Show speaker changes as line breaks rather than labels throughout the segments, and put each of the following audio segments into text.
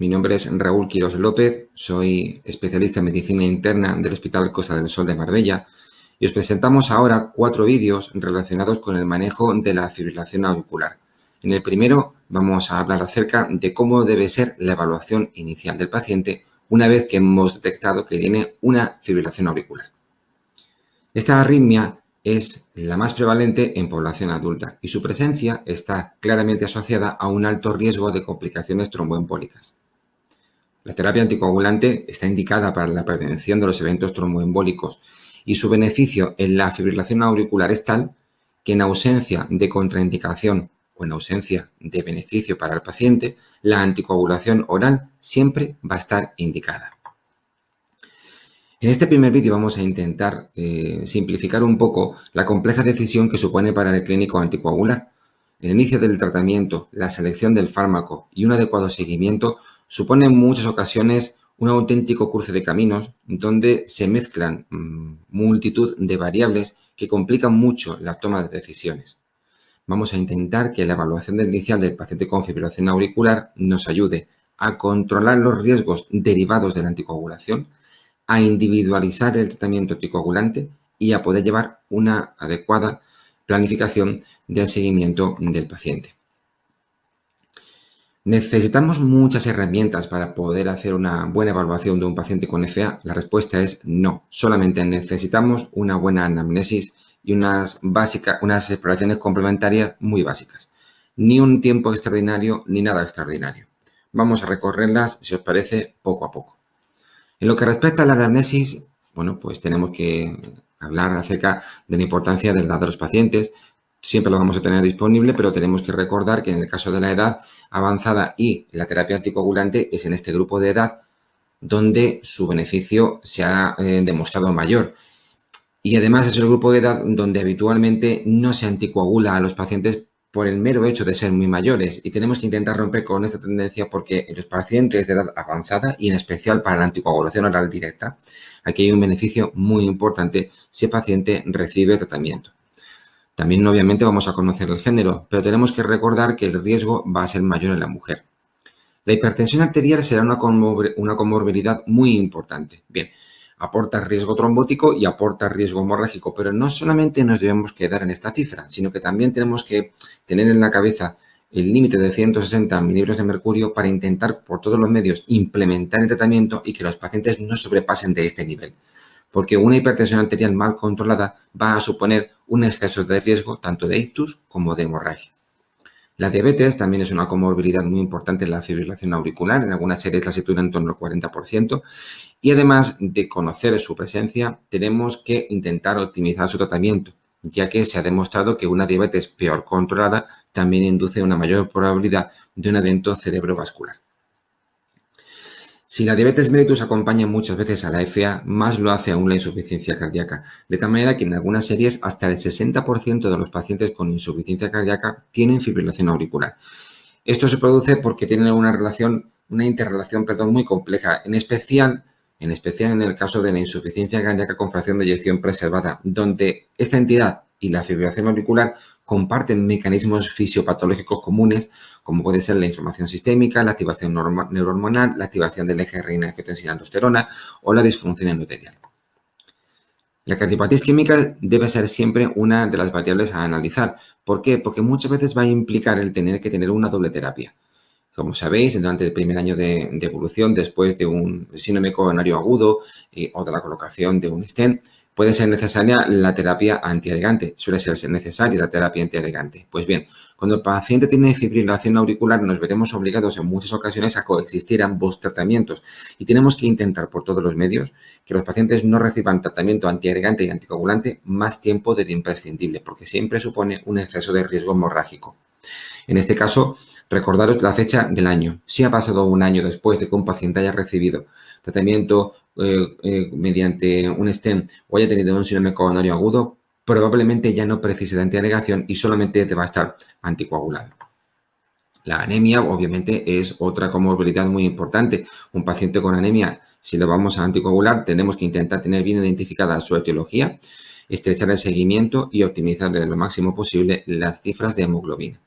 Mi nombre es Raúl Quirós López, soy especialista en medicina interna del Hospital Costa del Sol de Marbella y os presentamos ahora 4 vídeos relacionados con el manejo de la fibrilación auricular. En el primero vamos a hablar acerca de cómo debe ser la evaluación inicial del paciente una vez que hemos detectado que tiene una fibrilación auricular. Esta arritmia es la más prevalente en población adulta y su presencia está claramente asociada a un alto riesgo de complicaciones tromboembólicas. La terapia anticoagulante está indicada para la prevención de los eventos tromboembólicos y su beneficio en la fibrilación auricular es tal que en ausencia de contraindicación o en ausencia de beneficio para el paciente, la anticoagulación oral siempre va a estar indicada. En este primer vídeo vamos a intentar simplificar un poco la compleja decisión que supone para el clínico anticoagular. El inicio del tratamiento, la selección del fármaco y un adecuado seguimiento supone en muchas ocasiones un auténtico cruce de caminos donde se mezclan multitud de variables que complican mucho la toma de decisiones. Vamos a intentar que la evaluación inicial del paciente con fibrilación auricular nos ayude a controlar los riesgos derivados de la anticoagulación, a individualizar el tratamiento anticoagulante y a poder llevar una adecuada planificación del seguimiento del paciente. ¿Necesitamos muchas herramientas para poder hacer una buena evaluación de un paciente con FA? La respuesta es no. Solamente necesitamos una buena anamnesis y unas exploraciones complementarias muy básicas. Ni un tiempo extraordinario ni nada extraordinario. Vamos a recorrerlas, si os parece, poco a poco. En lo que respecta a la anamnesis, bueno, pues tenemos que hablar acerca de la importancia de la edad de los pacientes. Siempre lo vamos a tener disponible, pero tenemos que recordar que en el caso de la edad avanzada y la terapia anticoagulante es en este grupo de edad donde su beneficio se ha demostrado mayor. Y además es el grupo de edad donde habitualmente no se anticoagula a los pacientes por el mero hecho de ser muy mayores, y tenemos que intentar romper con esta tendencia porque en los pacientes de edad avanzada y en especial para la anticoagulación oral directa, aquí hay un beneficio muy importante si el paciente recibe tratamiento. También obviamente vamos a conocer el género, pero tenemos que recordar que el riesgo va a ser mayor en la mujer. La hipertensión arterial será una comorbilidad muy importante. Bien, aporta riesgo trombótico y aporta riesgo hemorrágico, pero no solamente nos debemos quedar en esta cifra, sino que también tenemos que tener en la cabeza el límite de 160 mililitros de mercurio para intentar por todos los medios implementar el tratamiento y que los pacientes no sobrepasen de este nivel, porque una hipertensión arterial mal controlada va a suponer un exceso de riesgo tanto de ictus como de hemorragia. La diabetes también es una comorbilidad muy importante en la fibrilación auricular, en algunas series la sitúa en torno al 40%, y además de conocer su presencia, tenemos que intentar optimizar su tratamiento, ya que se ha demostrado que una diabetes peor controlada también induce una mayor probabilidad de un evento cerebrovascular. Si la diabetes mellitus acompaña muchas veces a la FA, más lo hace aún la insuficiencia cardíaca, de tal manera que en algunas series hasta el 60% de los pacientes con insuficiencia cardíaca tienen fibrilación auricular. Esto se produce porque tienen una interrelación muy compleja, en especial en el caso de la insuficiencia cardíaca con fracción de eyección preservada, donde esta entidad y la fibrilación auricular comparten mecanismos fisiopatológicos comunes, como puede ser la inflamación sistémica, la activación neurohormonal, la activación del eje renina-angiotensina-aldosterona o la disfunción endotelial. La cardiopatía isquémica debe ser siempre una de las variables a analizar. ¿Por qué? Porque muchas veces va a implicar el tener que tener una doble terapia. Como sabéis, durante el primer año de evolución, después de un síndrome coronario agudo o de la colocación de un stent, puede ser necesaria la terapia antiagregante. Suele ser necesaria la terapia antiagregante. Pues bien, cuando el paciente tiene fibrilación auricular, nos veremos obligados en muchas ocasiones a coexistir ambos tratamientos y tenemos que intentar por todos los medios que los pacientes no reciban tratamiento antiagregante y anticoagulante más tiempo del imprescindible, porque siempre supone un exceso de riesgo hemorrágico. En este caso, recordaros la fecha del año. Si ha pasado un año después de que un paciente haya recibido tratamiento mediante un stent o haya tenido un síndrome coronario agudo, probablemente ya no precise de antiagregación y solamente te va a estar anticoagulado. La anemia, obviamente, es otra comorbilidad muy importante. Un paciente con anemia, si lo vamos a anticoagular, tenemos que intentar tener bien identificada su etiología, estrechar el seguimiento y optimizar lo máximo posible las cifras de hemoglobina.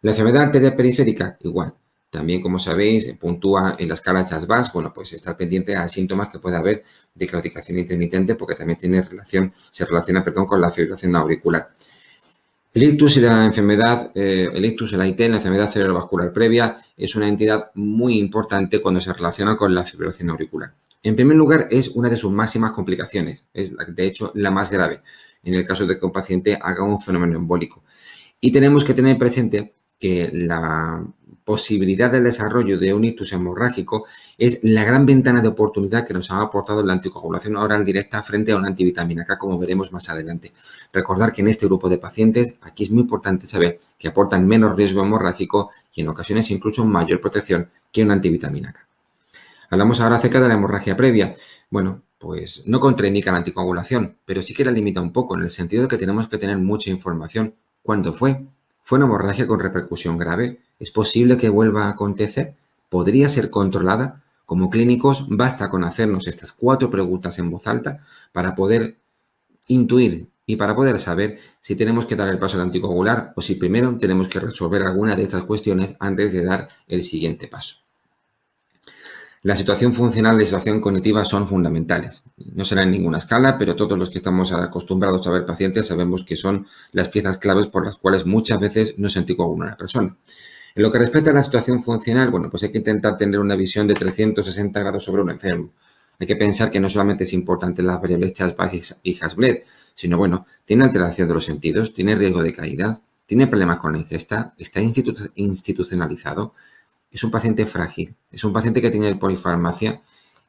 La enfermedad arterial periférica, igual. También, como sabéis, puntúa en la escala CHAS-VAS, bueno, pues estar pendiente a síntomas que pueda haber de claudicación intermitente porque también se relaciona con la fibrilación auricular. El ictus y la enfermedad, el ictus, el AIT, la enfermedad cerebrovascular previa, es una entidad muy importante cuando se relaciona con la fibrilación auricular. En primer lugar, es una de sus máximas complicaciones, es de hecho la más grave, en el caso de que un paciente haga un fenómeno embólico. Y tenemos que tener presente que la posibilidad del desarrollo de un ictus hemorrágico es la gran ventana de oportunidad que nos ha aportado la anticoagulación oral directa frente a una antivitamina K, como veremos más adelante. Recordar que en este grupo de pacientes, aquí es muy importante saber que aportan menos riesgo hemorrágico y en ocasiones incluso mayor protección que una antivitamina K. Hablamos ahora acerca de la hemorragia previa. Bueno, pues no contraindica la anticoagulación, pero sí que la limita un poco en el sentido de que tenemos que tener mucha información. ¿Cuándo fue? ¿Fue una hemorragia con repercusión grave? ¿Es posible que vuelva a acontecer? ¿Podría ser controlada? Como clínicos, basta con hacernos estas 4 preguntas en voz alta para poder intuir y para poder saber si tenemos que dar el paso de anticoagular o si primero tenemos que resolver alguna de estas cuestiones antes de dar el siguiente paso. La situación funcional y la situación cognitiva son fundamentales. No será en ninguna escala, pero todos los que estamos acostumbrados a ver pacientes sabemos que son las piezas claves por las cuales muchas veces no se anticoagula una persona. En lo que respecta a la situación funcional, bueno, pues hay que intentar tener una visión de 360 grados sobre un enfermo. Hay que pensar que no solamente es importante las variables CHAS-VAS y HAS-BLED, sino, bueno, tiene alteración de los sentidos, tiene riesgo de caídas, tiene problemas con la ingesta, está institucionalizado. Es un paciente frágil, es un paciente que tiene polifarmacia.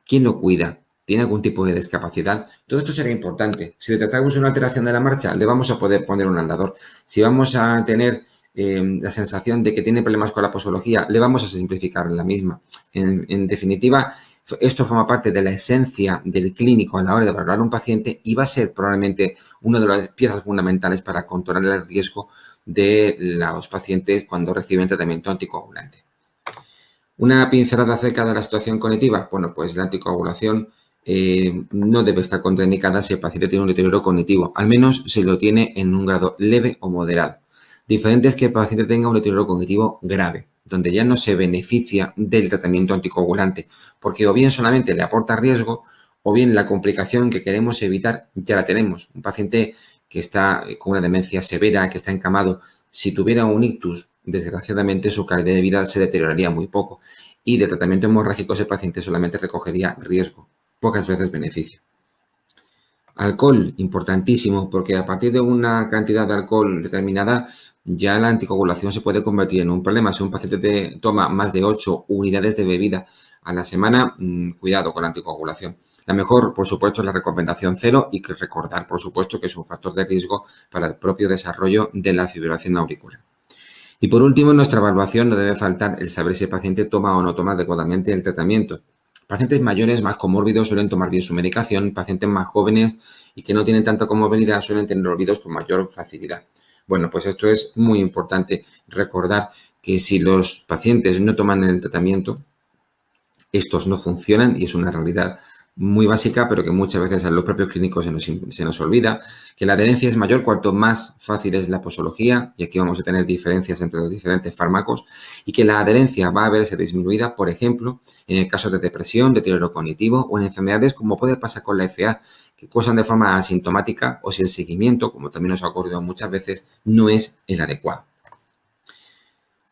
¿Quién lo cuida? ¿Tiene algún tipo de discapacidad? Todo esto será importante. Si detectamos una alteración de la marcha, le vamos a poder poner un andador. Si vamos a tener la sensación de que tiene problemas con la posología, le vamos a simplificar la misma. En definitiva, esto forma parte de la esencia del clínico a la hora de valorar a un paciente y va a ser probablemente una de las piezas fundamentales para controlar el riesgo de los pacientes cuando reciben tratamiento anticoagulante. Una pincelada acerca de la situación cognitiva. Bueno, pues la anticoagulación no debe estar contraindicada si el paciente tiene un deterioro cognitivo, al menos si lo tiene en un grado leve o moderado. Diferente es que el paciente tenga un deterioro cognitivo grave, donde ya no se beneficia del tratamiento anticoagulante, porque o bien solamente le aporta riesgo, o bien la complicación que queremos evitar ya la tenemos. Un paciente que está con una demencia severa, que está encamado, si tuviera un ictus, desgraciadamente su calidad de vida se deterioraría muy poco y de tratamiento hemorrágico ese paciente solamente recogería riesgo, pocas veces beneficio. Alcohol, importantísimo, porque a partir de una cantidad de alcohol determinada ya la anticoagulación se puede convertir en un problema. Si un paciente toma más de 8 unidades de bebida a la semana, cuidado con la anticoagulación. La mejor, por supuesto, es la recomendación 0 y que recordar, por supuesto, que es un factor de riesgo para el propio desarrollo de la fibrilación auricular. Y por último, en nuestra evaluación no debe faltar el saber si el paciente toma o no toma adecuadamente el tratamiento. Pacientes mayores más comórbidos suelen tomar bien su medicación, pacientes más jóvenes y que no tienen tanta comorbilidad suelen tener olvidos con mayor facilidad. Bueno, pues esto es muy importante recordar que si los pacientes no toman el tratamiento, estos no funcionan y es una realidad muy básica, pero que muchas veces a los propios clínicos se nos olvida, que la adherencia es mayor cuanto más fácil es la posología, y aquí vamos a tener diferencias entre los diferentes fármacos, y que la adherencia va a verse disminuida, por ejemplo, en el caso de depresión, deterioro cognitivo o en enfermedades como puede pasar con la FA, que cursan de forma asintomática o si el seguimiento, como también nos ha ocurrido muchas veces, no es el adecuado.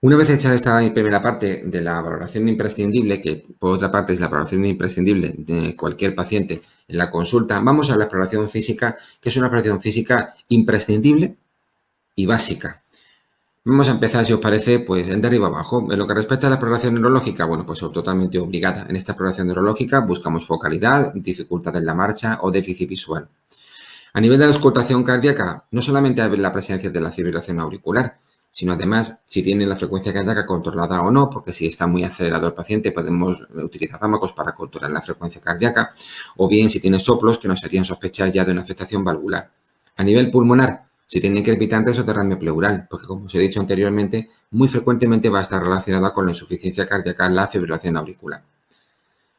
Una vez hecha esta primera parte de la valoración imprescindible, que por otra parte es la valoración imprescindible de cualquier paciente en la consulta, vamos a la exploración física, que es una exploración física imprescindible y básica. Vamos a empezar, si os parece, pues de arriba abajo. En lo que respecta a la exploración neurológica, bueno, pues totalmente obligada. En esta exploración neurológica buscamos focalidad, dificultad en la marcha o déficit visual. A nivel de la auscultación cardíaca, no solamente hay la presencia de la fibrilación auricular, sino además si tiene la frecuencia cardíaca controlada o no, porque si está muy acelerado el paciente podemos utilizar fármacos para controlar la frecuencia cardíaca, o bien si tiene soplos que nos harían sospechar ya de una afectación valvular. A nivel pulmonar, si tiene crepitantes o derrame pleural, porque como os he dicho anteriormente, muy frecuentemente va a estar relacionada con la insuficiencia cardíaca la fibrilación auricular.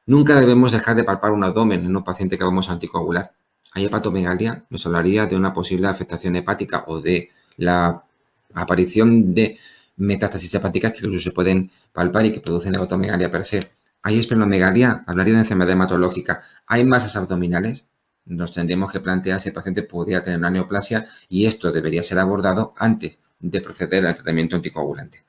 Nunca debemos dejar de palpar un abdomen en un paciente que vamos a anticoagular. Hay hepatomegalia, nos hablaría de una posible afectación hepática o de la aparición de metástasis hepáticas que incluso se pueden palpar y que producen hepatomegalia per se. ¿Hay esplenomegalia? Hablaría de enfermedad hematológica. ¿Hay masas abdominales? Nos tendremos que plantear si el paciente podría tener una neoplasia y esto debería ser abordado antes de proceder al tratamiento anticoagulante.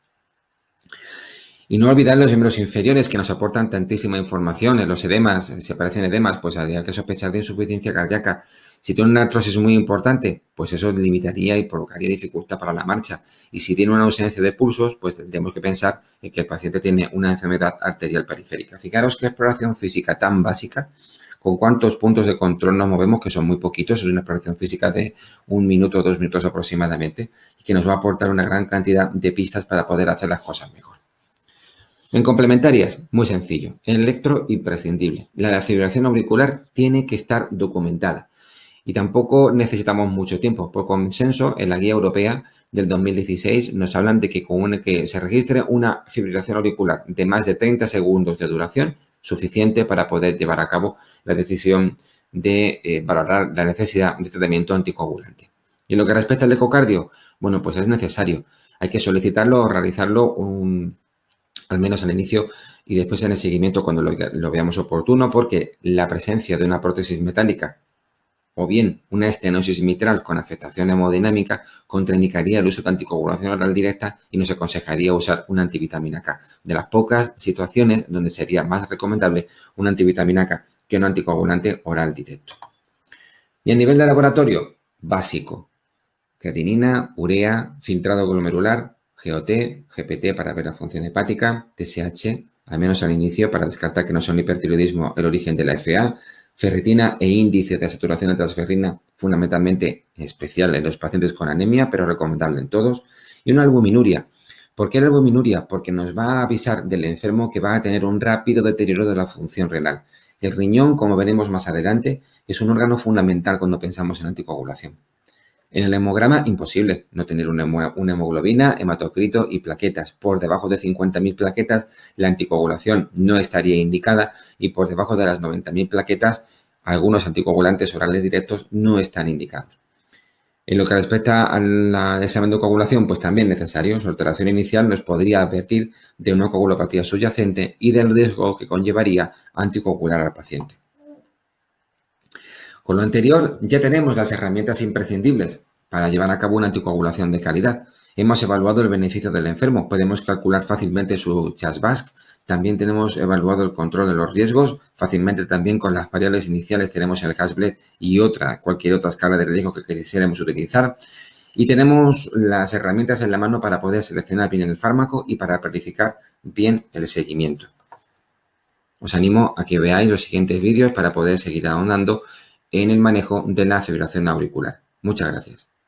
Y no olvidar los miembros inferiores que nos aportan tantísima información. En los edemas, si aparecen edemas, pues habría que sospechar de insuficiencia cardíaca. Si tiene una artrosis muy importante, pues eso limitaría y provocaría dificultad para la marcha. Y si tiene una ausencia de pulsos, pues tendríamos que pensar en que el paciente tiene una enfermedad arterial periférica. Fijaros qué exploración física tan básica, con cuántos puntos de control nos movemos, que son muy poquitos, es una exploración física de 1 minuto o 2 minutos aproximadamente, y que nos va a aportar una gran cantidad de pistas para poder hacer las cosas mejor. En complementarias, muy sencillo, el electro imprescindible. La fibrilación auricular tiene que estar documentada y tampoco necesitamos mucho tiempo. Por consenso, en la guía europea del 2016 nos hablan de que con que se registre una fibrilación auricular de más de 30 segundos de duración, suficiente para poder llevar a cabo la decisión de valorar la necesidad de tratamiento anticoagulante. Y en lo que respecta al ecocardio, bueno, pues es necesario. Hay que solicitarlo o realizarlo al menos al inicio y después en el seguimiento cuando lo veamos oportuno, porque la presencia de una prótesis metálica o bien una estenosis mitral con afectación hemodinámica contraindicaría el uso de anticoagulación oral directa y nos aconsejaría usar una antivitamina K. De las pocas situaciones donde sería más recomendable una antivitamina K que un anticoagulante oral directo. Y a nivel de laboratorio, básico. Creatinina, urea, filtrado glomerular, GOT, GPT para ver la función hepática, TSH, al menos al inicio, para descartar que no sea un hipertiroidismo el origen de la FA, ferritina e índice de saturación de transferrina, fundamentalmente especial en los pacientes con anemia, pero recomendable en todos, y una albuminuria. ¿Por qué la albuminuria? Porque nos va a avisar del enfermo que va a tener un rápido deterioro de la función renal. El riñón, como veremos más adelante, es un órgano fundamental cuando pensamos en anticoagulación. En el hemograma, imposible no tener una hemoglobina, hematocrito y plaquetas. Por debajo de 50.000 plaquetas, la anticoagulación no estaría indicada y por debajo de las 90.000 plaquetas, algunos anticoagulantes orales directos no están indicados. En lo que respecta al examen de coagulación, pues también necesario. Su alteración inicial nos podría advertir de una coagulopatía subyacente y del riesgo que conllevaría anticoagular al paciente. Con lo anterior, ya tenemos las herramientas imprescindibles para llevar a cabo una anticoagulación de calidad. Hemos evaluado el beneficio del enfermo, podemos calcular fácilmente su CHA2-VASc, también tenemos evaluado el control de los riesgos, fácilmente también con las variables iniciales tenemos el CAS-BLED y cualquier otra escala de riesgo que quisiéramos utilizar. Y tenemos las herramientas en la mano para poder seleccionar bien el fármaco y para planificar bien el seguimiento. Os animo a que veáis los siguientes vídeos para poder seguir ahondando en el manejo de la fibrilación auricular. Muchas gracias.